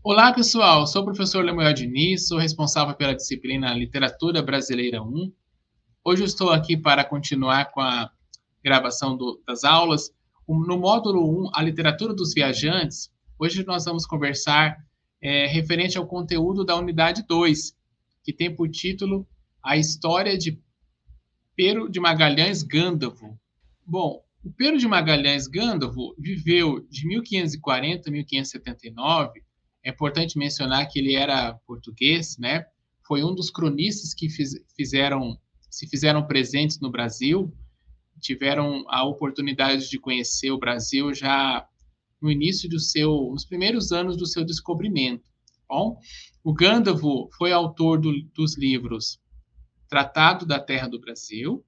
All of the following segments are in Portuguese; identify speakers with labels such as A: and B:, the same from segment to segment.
A: Olá, pessoal. Sou o professor Lemuel Diniz, sou responsável pela disciplina Literatura Brasileira 1. Hoje eu estou aqui para continuar com a gravação das aulas. No módulo 1, a literatura dos viajantes, hoje nós vamos conversar referente ao conteúdo da unidade 2, que tem por título A História de Pero de Magalhães Gândavo. Bom, o Pero de Magalhães Gândavo viveu de 1540 a 1579. É importante mencionar que ele era português, né? Foi um dos cronistas que se fizeram presentes no Brasil, tiveram a oportunidade de conhecer o Brasil já no início nos primeiros anos do seu descobrimento. Bom, o Gândavo foi autor dos livros Tratado da Terra do Brasil,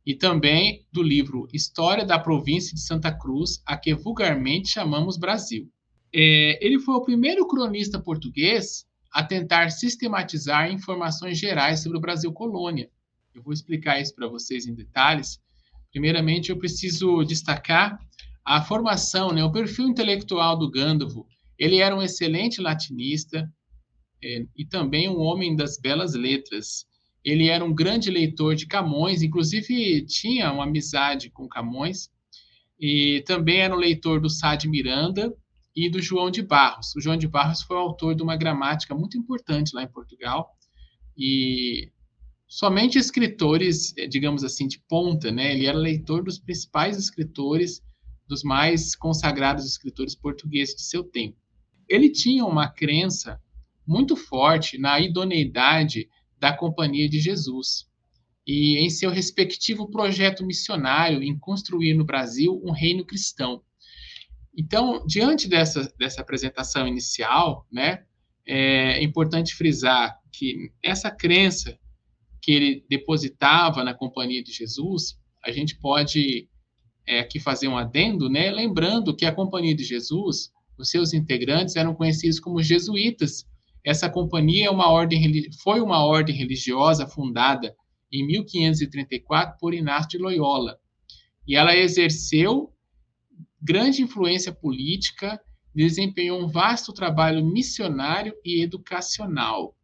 A: e também do livro História da Província de Santa Cruz, a que vulgarmente chamamos Brasil. Ele foi o primeiro cronista português a tentar sistematizar informações gerais sobre o Brasil colônia. Eu vou explicar isso para vocês em detalhes. Primeiramente, eu preciso destacar a formação, né, o perfil intelectual do Gândavo. Ele era um excelente latinista e também um homem das belas letras. Ele era um grande leitor de Camões, inclusive tinha uma amizade com Camões, e também era um leitor do Sá de Miranda e do João de Barros. O João de Barros foi o autor de uma gramática muito importante lá em Portugal, e somente escritores, digamos assim, de ponta, né? Ele era leitor dos principais escritores, dos mais consagrados escritores portugueses de seu tempo. Ele tinha uma crença muito forte na idoneidade da Companhia de Jesus e em seu respectivo projeto missionário em construir no Brasil um reino cristão. Então, diante dessa apresentação inicial, né, é importante frisar que essa crença que ele depositava na Companhia de Jesus, a gente pode aqui fazer um adendo, né, lembrando que a Companhia de Jesus, os seus integrantes eram conhecidos como jesuítas. Essa companhia foi uma ordem religiosa fundada em 1534 por Inácio de Loyola. E ela exerceu grande influência política, desempenhou um vasto trabalho missionário e educacional.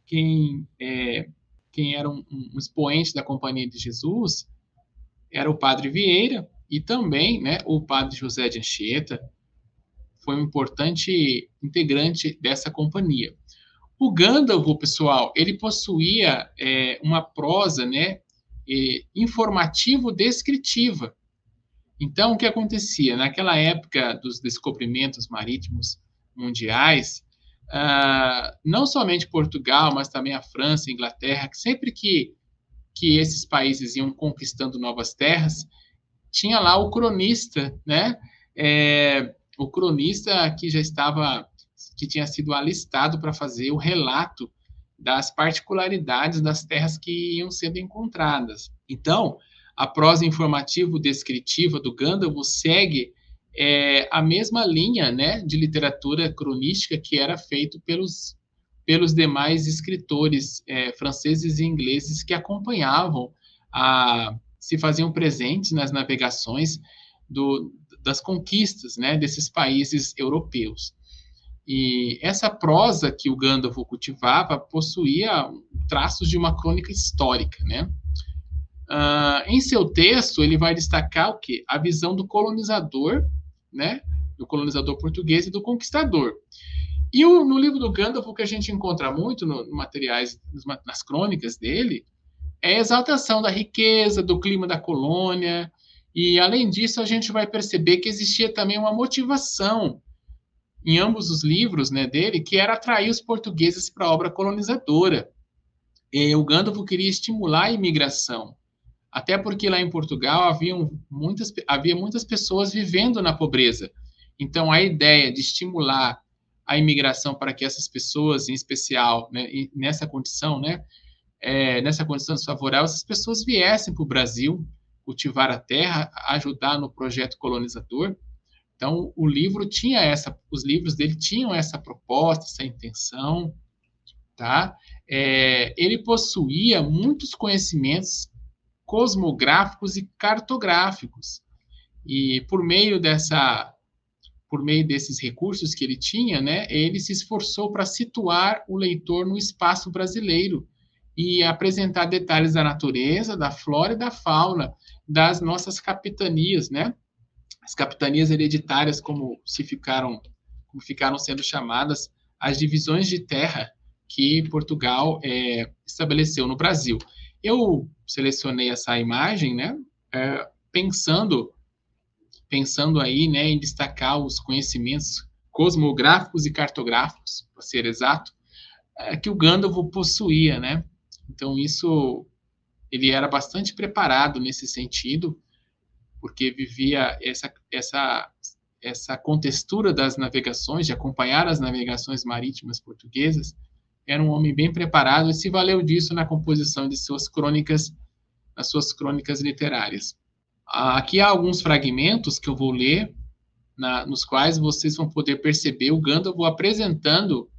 A: Quem era um expoente da Companhia de Jesus era o Padre Vieira e também, né, o Padre José de Anchieta, foi um importante integrante dessa companhia. O Gândavo, pessoal, ele possuía uma prosa, né, informativo-descritiva. Então, o que acontecia? Naquela época dos descobrimentos marítimos mundiais, não somente Portugal, mas também a França, a Inglaterra, que sempre que esses países iam conquistando novas terras, tinha lá o cronista, né? O cronista que tinha sido alistado para fazer o relato das particularidades das terras que iam sendo encontradas. Então, a prosa informativo-descritiva do Gândavo segue a mesma linha, né, de literatura cronística que era feito pelos demais escritores franceses e ingleses que acompanhavam, se faziam presentes nas navegações das conquistas, né, desses países europeus. E essa prosa que o Gândavo cultivava possuía traços de uma crônica histórica, né? Em seu texto, ele vai destacar o quê? A visão do colonizador, né? Do colonizador português e do conquistador. E no livro do Gândavo, o que a gente encontra muito nas crônicas dele, é a exaltação da riqueza, do clima da colônia, e, além disso, a gente vai perceber que existia também uma motivação em ambos os livros, né, dele, que era atrair os portugueses para a obra colonizadora. E o Gândavo queria estimular a imigração, até porque lá em Portugal havia muitas pessoas vivendo na pobreza. Então, a ideia de estimular a imigração para que essas pessoas, em especial, né, nessa condição desfavorável, essas pessoas viessem para o Brasil, cultivar a terra, ajudar no projeto colonizador. Então, os livros dele tinham essa proposta, essa intenção, tá? Ele possuía muitos conhecimentos cosmográficos e cartográficos. E por meio por meio desses recursos que ele tinha, né, ele se esforçou para situar o leitor no espaço brasileiro e apresentar detalhes da natureza, da flora e da fauna das nossas capitanias, né? As capitanias hereditárias, como ficaram sendo chamadas, as divisões de terra que Portugal estabeleceu no Brasil. Eu selecionei essa imagem, né, pensando aí, né, em destacar os conhecimentos cosmográficos e cartográficos, para ser exato, que o Gandalf possuía, né? Então ele era bastante preparado nesse sentido, porque vivia essa contextura das navegações, de acompanhar as navegações marítimas portuguesas. Era um homem bem preparado e se valeu disso na composição de nas suas crônicas literárias. Aqui há alguns fragmentos que eu vou ler, nos quais vocês vão poder perceber o Gandalf apresentando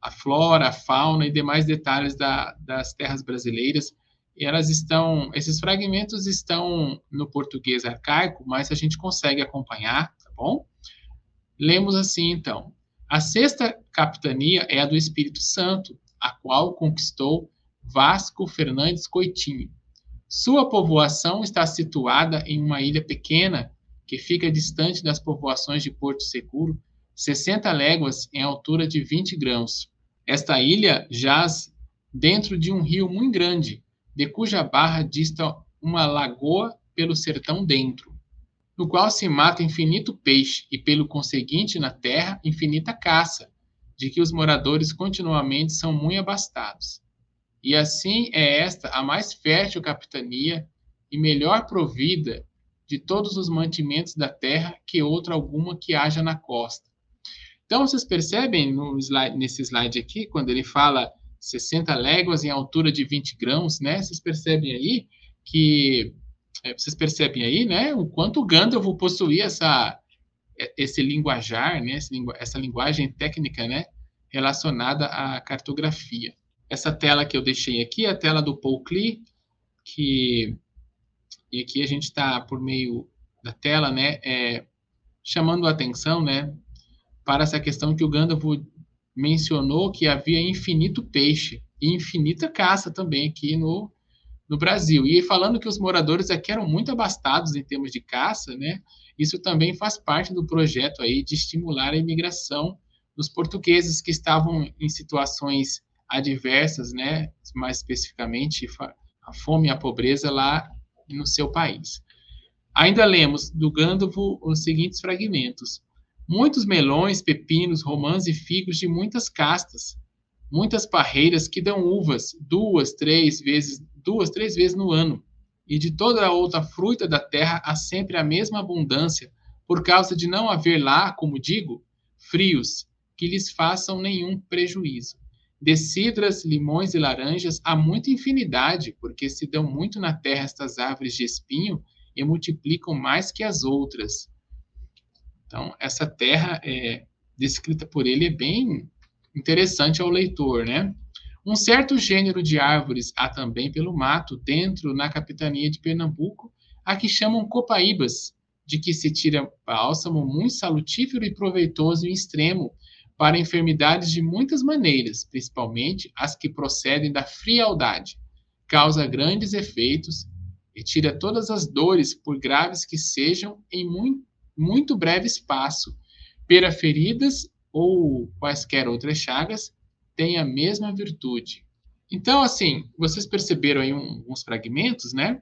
A: a flora, a fauna e demais detalhes das terras brasileiras. E esses fragmentos estão no português arcaico, mas a gente consegue acompanhar, tá bom? Lemos assim, então. A sexta capitania é a do Espírito Santo, a qual conquistou Vasco Fernandes Coitinho. Sua povoação está situada em uma ilha pequena que fica distante das povoações de Porto Seguro, 60 léguas em altura de 20 grãos. Esta ilha jaz dentro de um rio muito grande, de cuja barra dista uma lagoa pelo sertão dentro, no qual se mata infinito peixe e, pelo conseguinte, na terra, infinita caça, de que os moradores continuamente são muito abastados. E assim é esta a mais fértil capitania e melhor provida de todos os mantimentos da terra que outra alguma que haja na costa. Então, vocês percebem nesse slide aqui, quando ele fala 60 léguas em altura de 20 grãos, né? Vocês percebem aí, né? O quanto o Gandalf possuía esse linguajar, né? Essa linguagem técnica, né? Relacionada à cartografia. Essa tela que eu deixei aqui é a tela do Paul Klee, e aqui a gente está, por meio da tela, né? Chamando a atenção, né? Para essa questão que o Gandalf mencionou que havia infinito peixe e infinita caça também aqui no Brasil. E falando que os moradores aqui eram muito abastados em termos de caça, né? Isso também faz parte do projeto aí de estimular a imigração dos portugueses que estavam em situações adversas, né? Mais especificamente a fome e a pobreza lá no seu país. Ainda lemos do Gandalf os seguintes fragmentos: muitos melões, pepinos, romãs e figos de muitas castas, muitas parreiras que dão uvas duas, três vezes no ano, e de toda a outra fruta da terra há sempre a mesma abundância, por causa de não haver lá, como digo, frios que lhes façam nenhum prejuízo. De cidras, limões e laranjas há muita infinidade, porque se dão muito na terra estas árvores de espinho e multiplicam mais que as outras. Então, essa terra descrita por ele é bem interessante ao leitor, né? Um certo gênero de árvores há também pelo mato, dentro na capitania de Pernambuco, a que chamam copaíbas, de que se tira bálsamo muito salutífero e proveitoso em extremo, para enfermidades de muitas maneiras, principalmente as que procedem da frialdade. Causa grandes efeitos e tira todas as dores, por graves que sejam, em muito breve espaço. Pera feridas ou quaisquer outras chagas, tem a mesma virtude. Então, assim, vocês perceberam aí uns fragmentos, né?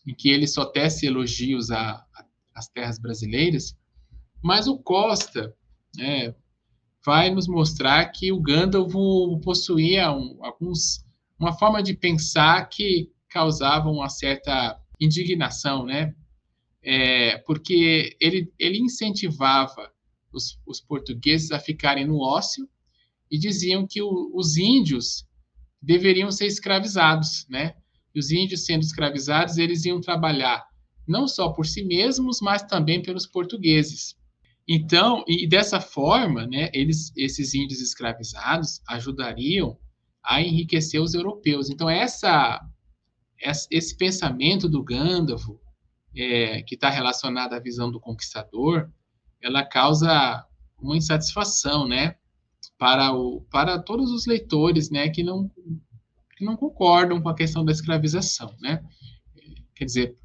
A: Em que ele só tece elogios às terras brasileiras, mas o Costa, né, vai nos mostrar que o Gandalf possuía uma forma de pensar que causava uma certa indignação, né? Porque ele incentivava os portugueses a ficarem no ócio e diziam que os índios deveriam ser escravizados, né? E os índios sendo escravizados, eles iam trabalhar não só por si mesmos, mas também pelos portugueses. Então, e dessa forma, né, esses índios escravizados ajudariam a enriquecer os europeus. Então, esse pensamento do Gandalf, que está relacionado à visão do conquistador, ela causa uma insatisfação, né, para todos os leitores, né, que não concordam com a questão da escravização, né? Quer dizer,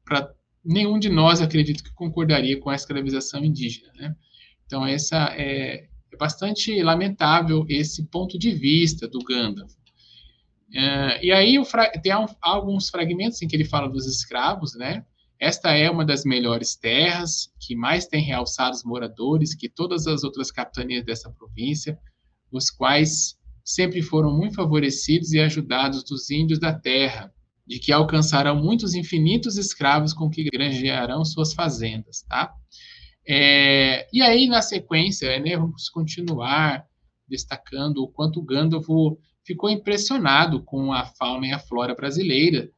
A: para nenhum de nós acredito que concordaria com a escravização indígena, né? Então essa é bastante lamentável esse ponto de vista do Gandalf. E aí tem alguns fragmentos em que ele fala dos escravos, né? Esta é uma das melhores terras, que mais tem realçado os moradores que todas as outras capitanias dessa província, os quais sempre foram muito favorecidos e ajudados dos índios da terra, de que alcançarão muitos infinitos escravos com que granjearão suas fazendas, tá? E aí, na sequência, né, vamos continuar destacando o quanto Gandalf ficou impressionado com a fauna e a flora brasileiras.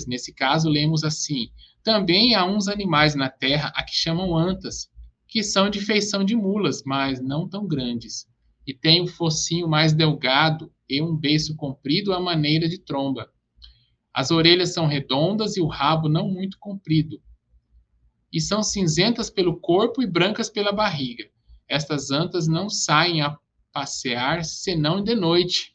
A: Nesse caso, lemos assim: também há uns animais na terra a que chamam antas, que são de feição de mulas, mas não tão grandes, e têm o focinho mais delgado e um beiço comprido à maneira de tromba. As orelhas são redondas e o rabo não muito comprido, e são cinzentas pelo corpo e brancas pela barriga. Estas antas não saem a passear senão de noite,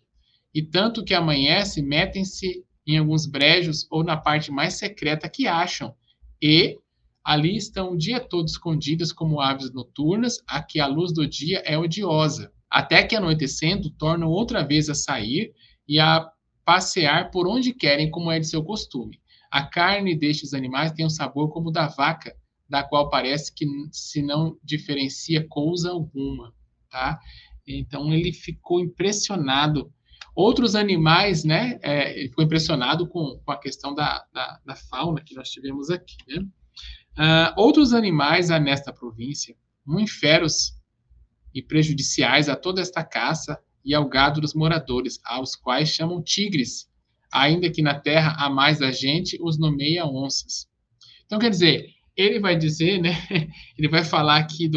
A: e tanto que amanhece, metem-se em alguns brejos ou na parte mais secreta que acham, e ali estão o dia todo escondidas como aves noturnas, a que a luz do dia é odiosa, até que anoitecendo tornam outra vez a sair e a passear por onde querem, como é de seu costume. A carne destes animais tem um sabor como o da vaca, da qual parece que se não diferencia coisa alguma, tá? Então ele ficou impressionado. Outros animais, né? Ele ficou impressionado com a questão da fauna que nós tivemos aqui, né? Outros animais há nesta província, muito feros e prejudiciais a toda esta caça e ao gado dos moradores, aos quais chamam tigres, ainda que na terra há mais da gente, os nomeia onças. Então, quer dizer, ele vai dizer, né? Ele vai falar aqui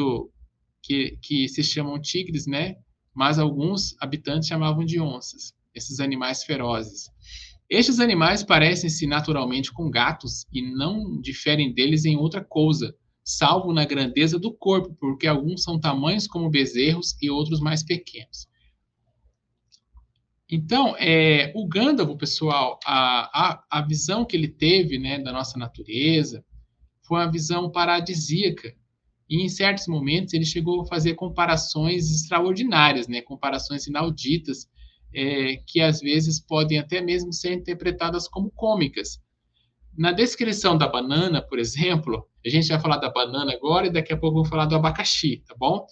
A: que se chamam tigres, né? Mas alguns habitantes chamavam de onças, esses animais ferozes. Estes animais parecem-se naturalmente com gatos e não diferem deles em outra coisa, salvo na grandeza do corpo, porque alguns são tamanhos como bezerros e outros mais pequenos. Então, o Gandalf, pessoal, a visão que ele teve, né, da nossa natureza foi uma visão paradisíaca. E em certos momentos ele chegou a fazer comparações extraordinárias, né, comparações inauditas, que às vezes podem até mesmo ser interpretadas como cômicas. Na descrição da banana, por exemplo, a gente vai falar da banana agora e daqui a pouco eu vou falar do abacaxi, tá bom?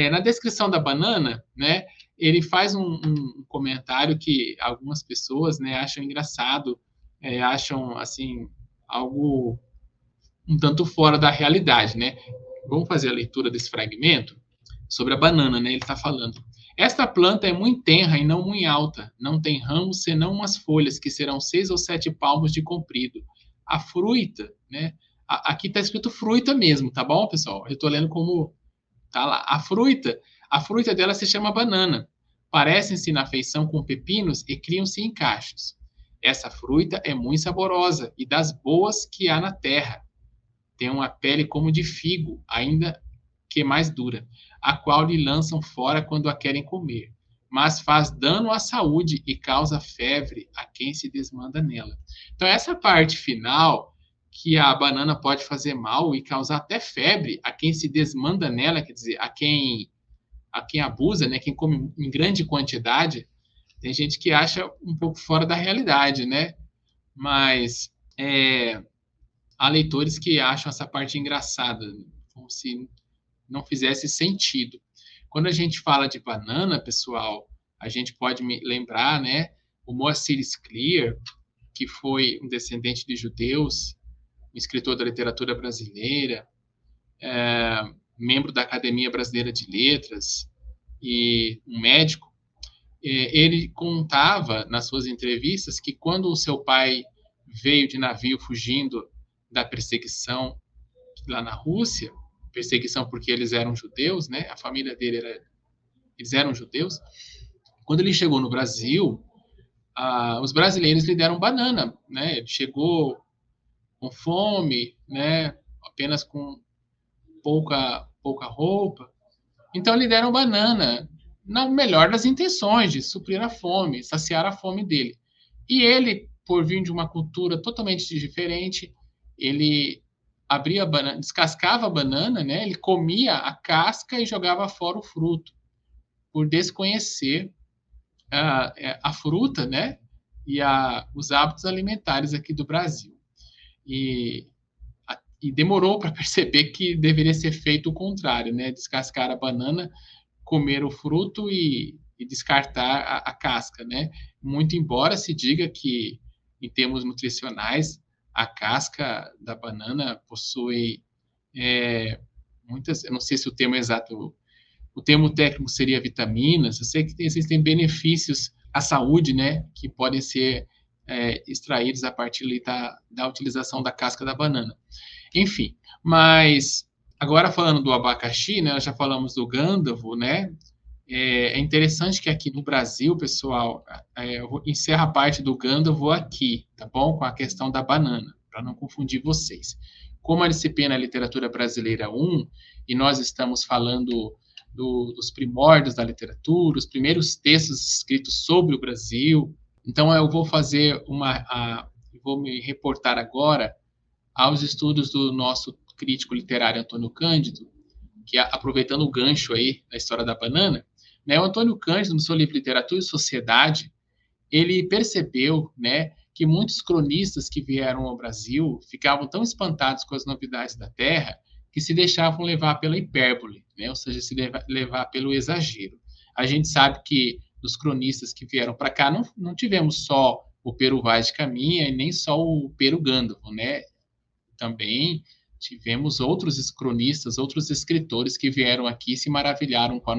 A: Na descrição da banana, né, ele faz um comentário que algumas pessoas, né, acham engraçado, acham assim algo um tanto fora da realidade, né? Vamos fazer a leitura desse fragmento sobre a banana, né? Ele está falando: esta planta é muito tenra e não muito alta, não tem ramos senão umas folhas que serão 6 ou 7 palmos de comprido. A fruta, né? Aqui está escrito fruta mesmo, tá bom, pessoal? Eu estou lendo como tá lá. A fruta dela se chama banana. Parecem-se na feição com pepinos e criam-se em cachos. Essa fruta é muito saborosa e das boas que há na terra. Tem uma pele como de figo, ainda que mais dura, a qual lhe lançam fora quando a querem comer, mas faz dano à saúde e causa febre a quem se desmanda nela. Então, essa parte final, que a banana pode fazer mal e causar até febre a quem se desmanda nela, quer dizer, a quem abusa, né, quem come em grande quantidade, tem gente que acha um pouco fora da realidade, né? Mas há leitores que acham essa parte engraçada, como se não fizesse sentido. Quando a gente fala de banana, pessoal, a gente pode lembrar, né, o Moacir Scliar, que foi um descendente de judeus, um escritor da literatura brasileira, membro da Academia Brasileira de Letras e um médico. Ele contava nas suas entrevistas que quando o seu pai veio de navio fugindo da perseguição lá na Rússia, perseguição porque eles eram judeus, né? A família dele eles eram judeus. Quando ele chegou no Brasil, os brasileiros lhe deram banana, né? Ele chegou com fome, né? Apenas com pouca roupa. Então lhe deram banana, na melhor das intenções, de suprir a fome, saciar a fome dele. E ele, por vir de uma cultura totalmente diferente, ele abria a banana, descascava a banana, né? Ele comia a casca e jogava fora o fruto, por desconhecer a fruta, né? E os hábitos alimentares aqui do Brasil. E, e demorou para perceber que deveria ser feito o contrário, né? Descascar a banana, comer o fruto e descartar a casca, né? Muito embora se diga que, em termos nutricionais, a casca da banana possui muitas, eu não sei se o termo exato, o termo técnico seria vitaminas, eu sei que existem benefícios à saúde, né, que podem ser extraídos a partir da utilização da casca da banana. Enfim, mas agora falando do abacaxi, né, nós já falamos do gândavo, né, é interessante que aqui no Brasil, pessoal, eu encerro a parte do gândavo aqui, tá bom? Com a questão da banana, para não confundir vocês. Como a disciplina é Literatura Brasileira 1, e nós estamos falando dos primórdios da literatura, os primeiros textos escritos sobre o Brasil, então eu vou fazer vou me reportar agora aos estudos do nosso crítico literário Antônio Cândido, que aproveitando o gancho aí da história da banana, né, o Antônio Cândido, no seu livro Literatura e Sociedade, ele percebeu, né, que muitos cronistas que vieram ao Brasil ficavam tão espantados com as novidades da terra que se deixavam levar pela hipérbole, né, ou seja, se levar pelo exagero. A gente sabe que dos cronistas que vieram para cá não tivemos só o Pero Vaz de Caminha e nem só o Pero Gândavo, né? Também tivemos outros cronistas, outros escritores que vieram aqui e se maravilharam com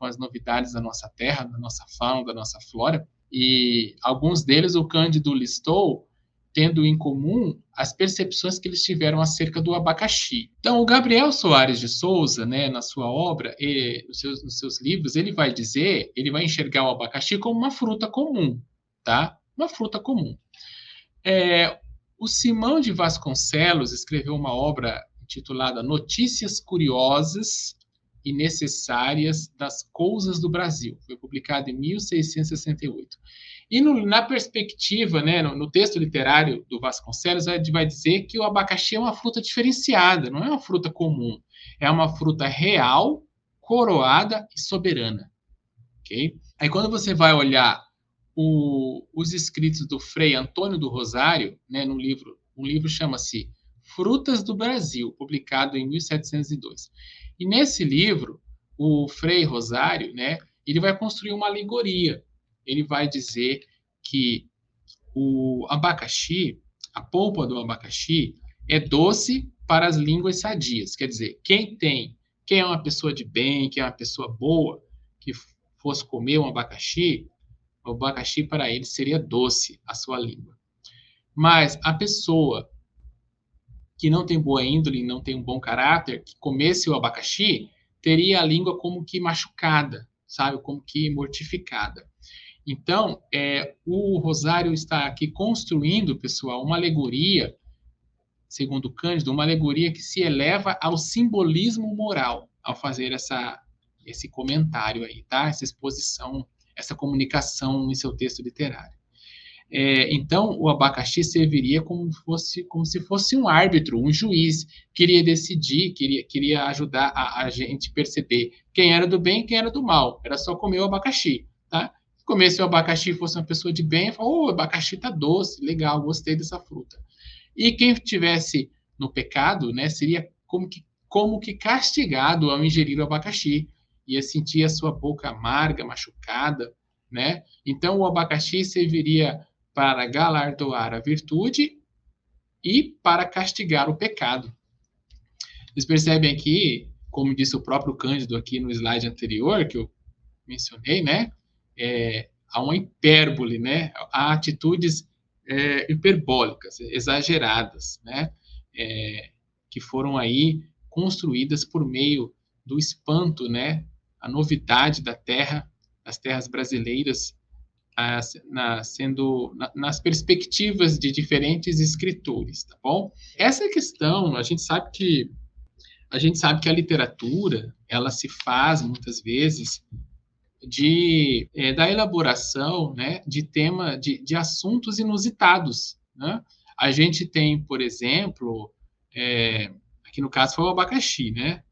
A: as novidades da nossa terra, da nossa fauna, da nossa flora, e alguns deles o Cândido listou tendo em comum as percepções que eles tiveram acerca do abacaxi. Então, o Gabriel Soares de Souza, né, na sua obra e nos seus livros, ele vai enxergar o abacaxi como uma fruta comum, tá? Uma fruta comum. O Simão de Vasconcelos escreveu uma obra intitulada Notícias Curiosas e Necessárias das Coisas do Brasil. Foi publicado em 1668. E na perspectiva, né, no texto literário do Vasconcelos, vai dizer que o abacaxi é uma fruta diferenciada, não é uma fruta comum. É uma fruta real, coroada e soberana. Okay? Aí quando você vai olhar os escritos do Frei Antônio do Rosário, né, um livro chama-se Frutas do Brasil, publicado em 1702. E nesse livro, o Frei Rosário, né, ele vai construir uma alegoria. Ele vai dizer que o abacaxi, a polpa do abacaxi, é doce para as línguas sadias. Quer dizer, quem é uma pessoa de bem, quem é uma pessoa boa, que fosse comer um abacaxi, o abacaxi para ele seria doce a sua língua. Mas a pessoa que não tem boa índole, não tem um bom caráter, que comesse o abacaxi, teria a língua como que machucada, sabe? Como que mortificada. Então, o Rosário está aqui construindo, pessoal, uma alegoria, segundo Cândido, uma alegoria que se eleva ao simbolismo moral ao fazer esse comentário aí, tá? Essa exposição, essa comunicação em seu texto literário. Então, o abacaxi serviria como se fosse um árbitro, um juiz, queria decidir, queria ajudar a gente perceber quem era do bem e quem era do mal. Era só comer o abacaxi, tá? Se comesse o abacaxi e fosse uma pessoa de bem, falou, o abacaxi tá doce, legal, gostei dessa fruta. E quem estivesse no pecado, né, seria como que castigado ao ingerir o abacaxi. Ia sentir a sua boca amarga, machucada, né? Então, o abacaxi serviria para galardoar a virtude e para castigar o pecado. Vocês percebem aqui, como disse o próprio Cândido aqui no slide anterior, que eu mencionei, né? Há uma hipérbole, né? Há atitudes hiperbólicas, exageradas, né? Que foram aí construídas por meio do espanto, né? A novidade da terra, das terras brasileiras, nas perspectivas de diferentes escritores, tá bom? Essa questão, a gente sabe que A gente sabe que a literatura, ela se faz, muitas vezes, da elaboração, né, de assuntos inusitados, né? A gente tem, por exemplo, aqui no caso foi o abacaxi, né?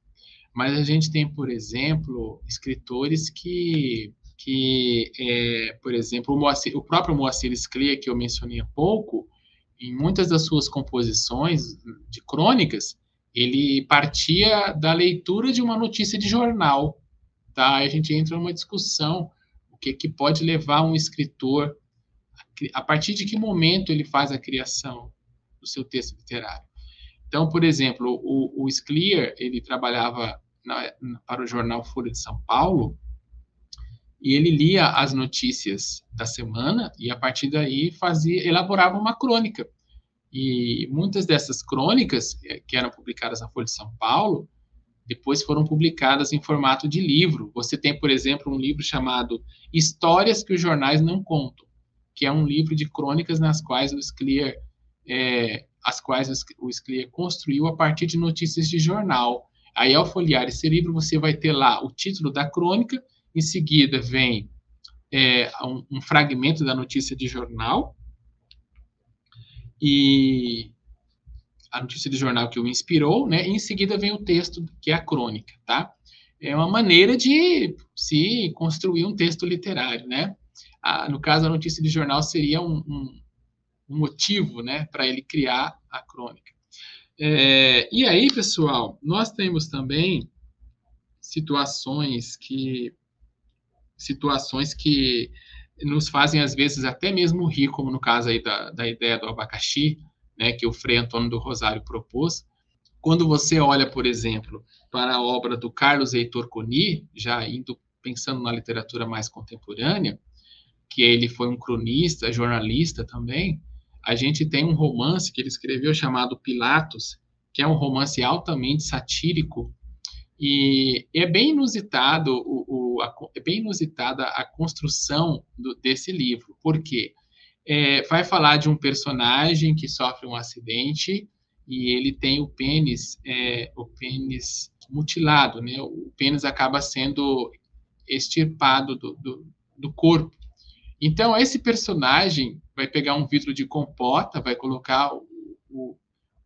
A: Mas a gente tem, por exemplo, escritores por exemplo, o próprio Moacir Sclia, que eu mencionei há pouco, em muitas das suas composições de crônicas, ele partia da leitura de uma notícia de jornal, tá? Aí a gente entra numa discussão, o que pode levar um escritor, a partir de que momento ele faz a criação do seu texto literário. Então, por exemplo, o Scliar, ele trabalhava para o jornal Folha de São Paulo, e ele lia as notícias da semana e, a partir daí, elaborava uma crônica. E muitas dessas crônicas, que eram publicadas na Folha de São Paulo, depois foram publicadas em formato de livro. Você tem, por exemplo, um livro chamado Histórias que os Jornais Não Contam, que é um livro de crônicas nas quais o Scliar construiu a partir de notícias de jornal. Aí, ao folhear esse livro, você vai ter lá o título da crônica, em seguida vem um fragmento da notícia de jornal, e a notícia de jornal que o inspirou, né? E em seguida vem o texto, que é a crônica, tá? É uma maneira de se construir um texto literário, né? No caso, a notícia de jornal seria um motivo, né, para ele criar a crônica. E aí, pessoal, nós temos também situações que nos fazem, às vezes, até mesmo rir, como no caso aí da ideia do abacaxi, né, que o Frei Antônio do Rosário propôs. Quando você olha, por exemplo, para a obra do Carlos Heitor Coni, já pensando na literatura mais contemporânea, que ele foi um cronista, jornalista também, a gente tem um romance que ele escreveu chamado Pilatos, que é um romance altamente satírico, e é bem inusitado é bem inusitada a construção desse livro, porque vai falar de um personagem que sofre um acidente e ele tem o pênis mutilado, né? O pênis acaba sendo extirpado do corpo. Então, esse personagem vai pegar um vidro de compota, vai colocar o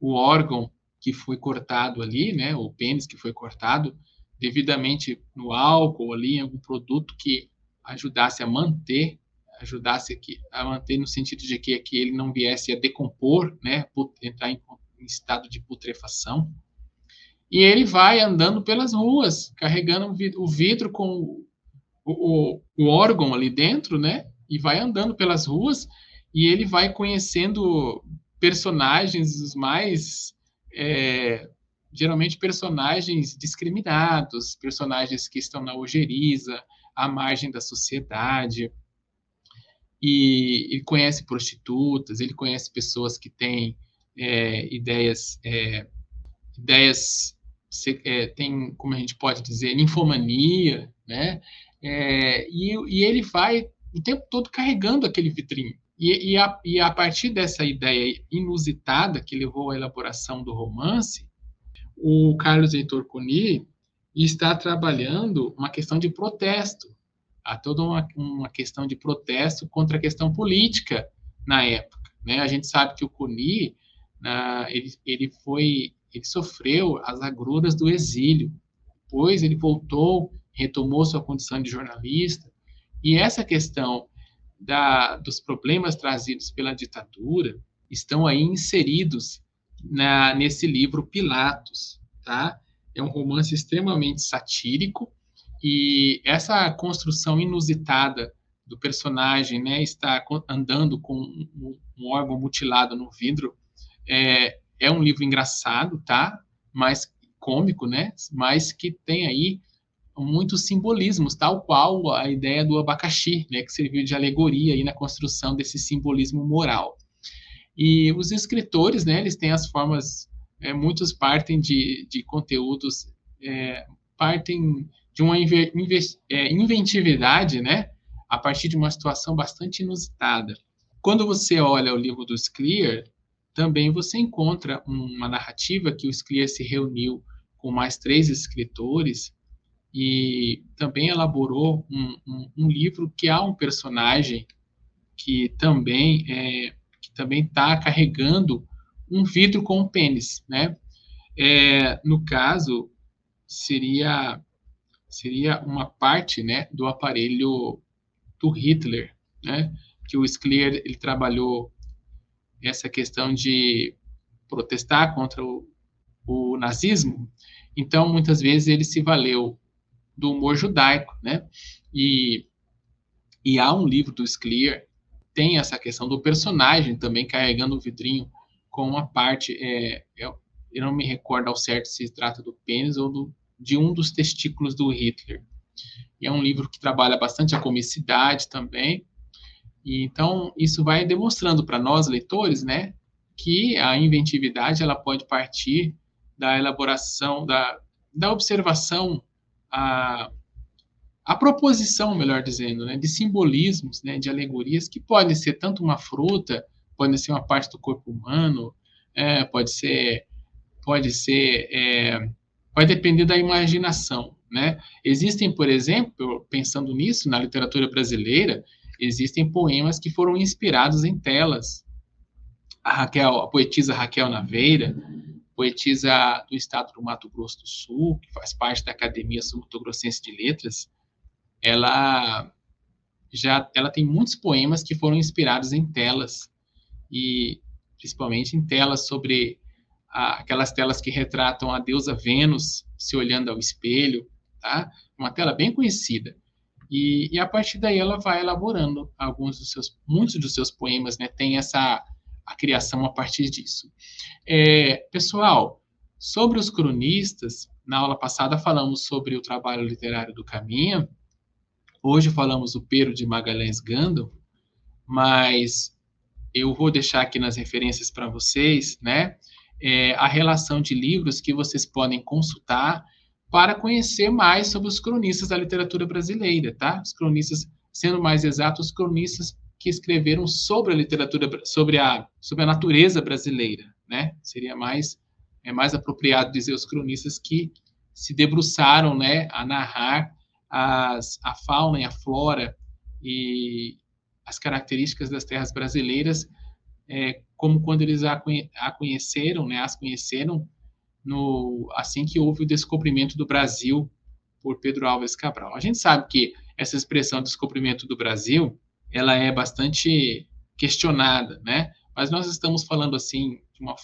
A: órgão que foi cortado ali, né, o pênis que foi cortado, devidamente no álcool ali, em algum produto que ajudasse a manter no sentido de que ele não viesse a decompor, né, entrar em estado de putrefação. E ele vai andando pelas ruas, carregando o vidro com o órgão ali dentro, né, e vai andando pelas ruas, e ele vai conhecendo personagens os mais geralmente personagens discriminados, personagens que estão na ojeriza, à margem da sociedade, e ele conhece prostitutas, ele conhece pessoas que têm tem, como a gente pode dizer, ninfomania, né? E ele vai o tempo todo carregando aquele vitrinho. E a partir dessa ideia inusitada que levou à elaboração do romance, o Carlos Heitor Coni está trabalhando uma questão de protesto. Há toda uma questão de protesto contra a questão política na época, né? A gente sabe que o Coni ele sofreu as agruras do exílio. Depois ele voltou, retomou sua condição de jornalista. E essa questão dos problemas trazidos pela ditadura estão aí inseridos nesse livro Pilatos, tá? É um romance extremamente satírico, e essa construção inusitada do personagem, né, está andando com um órgão mutilado no vidro, é um livro engraçado, tá? Mas cômico, né? Mas que tem aí muitos simbolismos, tal qual a ideia do abacaxi, né, que serviu de alegoria aí na construção desse simbolismo moral. E os escritores, né, eles têm as formas, muitos partem de conteúdos, partem de uma inventividade, né, a partir de uma situação bastante inusitada. Quando você olha o livro do Scliar, também você encontra uma narrativa que o Scliar se reuniu com mais 3 escritores, e também elaborou um livro que há um personagem que também está carregando um vidro com um pênis, né? No caso, seria uma parte, né, do aparelho do Hitler, né? Que o Scliar ele trabalhou essa questão de protestar contra o nazismo. Então, muitas vezes ele se valeu do humor judaico, né? E há um livro do Scliar tem essa questão do personagem também carregando o vidrinho com uma parte, eu não me recordo ao certo se trata do pênis ou de um dos testículos do Hitler. E é um livro que trabalha bastante a comicidade também. E, então, isso vai demonstrando para nós, leitores, né, que a inventividade ela pode partir da elaboração, da observação, a proposição, melhor dizendo, né, de simbolismos, né, de alegorias que podem ser tanto uma fruta, podem ser uma parte do corpo humano, pode vai depender da imaginação, né? Existem, por exemplo, pensando nisso, na literatura brasileira, existem poemas que foram inspirados em telas. A poetisa Raquel Naveira, poetisa do estado do Mato Grosso do Sul, que faz parte da Academia Sul-Mato-Grossense de Letras, ela tem muitos poemas que foram inspirados em telas, e principalmente em telas sobre aquelas telas que retratam a deusa Vênus se olhando ao espelho, tá? Uma tela bem conhecida. E a partir daí ela vai elaborando muitos dos seus poemas, né? Tem a criação a partir disso. Pessoal, sobre os cronistas, na aula passada falamos sobre o trabalho literário do Caminha, hoje falamos do Pero de Magalhães Gandalf, mas eu vou deixar aqui nas referências para vocês, né, a relação de livros que vocês podem consultar para conhecer mais sobre os cronistas da literatura brasileira, tá? Os cronistas, sendo mais exatos, os cronistas que escreveram sobre a literatura, sobre a natureza brasileira, né? Seria mais apropriado dizer os cronistas que se debruçaram, né, a narrar a fauna e a flora e as características das terras brasileiras, como quando eles a conheceram, né, as conheceram assim que houve o descobrimento do Brasil por Pedro Álvares Cabral. A gente sabe que essa expressão descobrimento do Brasil, ela é bastante questionada, né? Mas nós estamos falando assim de uma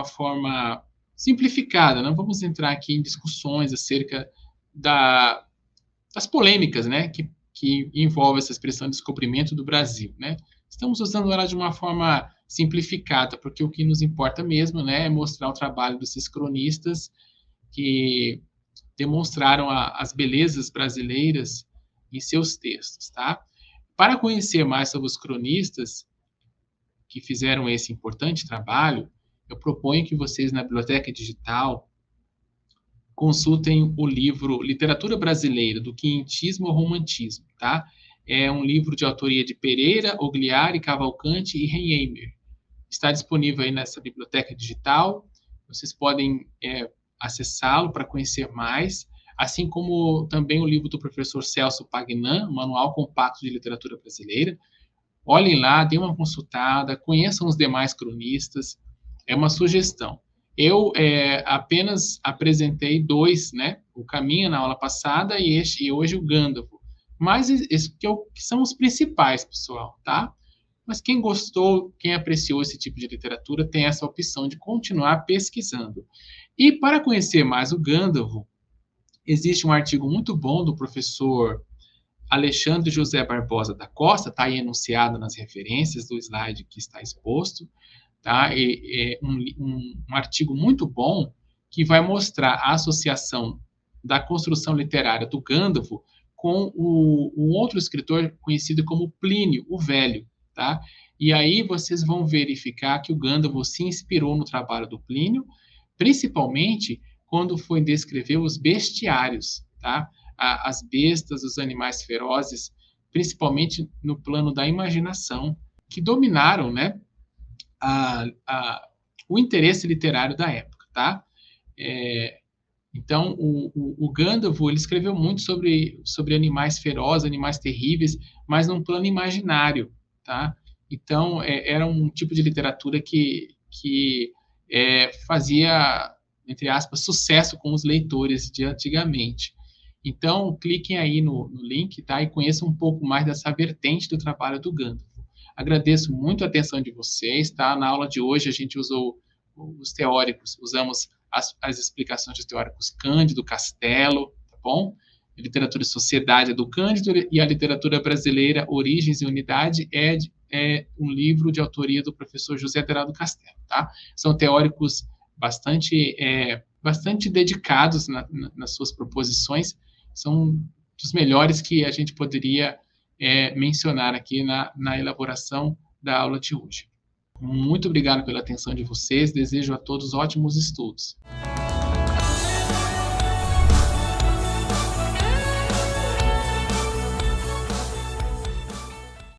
A: forma simplificada. Não vamos entrar aqui em discussões acerca das polêmicas, né, que envolve essa expressão descobrimento do Brasil, né? Estamos usando ela de uma forma simplificada, porque o que nos importa mesmo, né, é mostrar o trabalho desses cronistas que demonstraram as belezas brasileiras em seus textos, tá? Para conhecer mais sobre os cronistas que fizeram esse importante trabalho, eu proponho que vocês, na biblioteca digital, consultem o livro Literatura Brasileira, do Quinhentismo ao Romantismo, tá? É um livro de autoria de Pereira, Ogliari, Cavalcante e Renheimer. Está disponível aí nessa biblioteca digital. Vocês podem acessá-lo para conhecer mais, assim como também o livro do professor Celso Pagnan, Manual Compacto de Literatura Brasileira. Olhem lá, deem uma consultada, conheçam os demais cronistas. É uma sugestão. Eu apenas apresentei 2, né? O Caminha na aula passada e hoje o Gandalf. Mas esses que são os principais, pessoal, tá? Mas quem gostou, quem apreciou esse tipo de literatura, tem essa opção de continuar pesquisando. E para conhecer mais o Gandalf, existe um artigo muito bom do professor Alexandre José Barbosa da Costa, está aí enunciado nas referências do slide que está exposto, tá? Um artigo muito bom que vai mostrar a associação da construção literária do Gandalf com um outro escritor conhecido como Plínio, o Velho, tá? E aí vocês vão verificar que o Gandalf se inspirou no trabalho do Plínio, principalmente quando foi descrever os bestiários, tá? As bestas, os animais ferozes, principalmente no plano da imaginação, que dominaram, né, o interesse literário da época, tá? Então, o Gandalf, ele escreveu muito sobre animais ferozes, animais terríveis, mas num plano imaginário, tá? Então, era um tipo de literatura que fazia, entre aspas, sucesso com os leitores de antigamente. Então, cliquem aí no link, tá? E conheçam um pouco mais dessa vertente do trabalho do Gandalf. Agradeço muito a atenção de vocês, tá? Na aula de hoje a gente usou os teóricos, usamos as explicações dos teóricos Cândido, Castelo, tá bom? A literatura e sociedade é do Cândido e a literatura brasileira, Origens e Unidade, é um livro de autoria do professor José Deraldo Castelo, tá? São teóricos bastante dedicados nas suas proposições, são dos melhores que a gente poderia mencionar aqui na elaboração da aula de hoje. Muito obrigado pela atenção de vocês, desejo a todos ótimos estudos.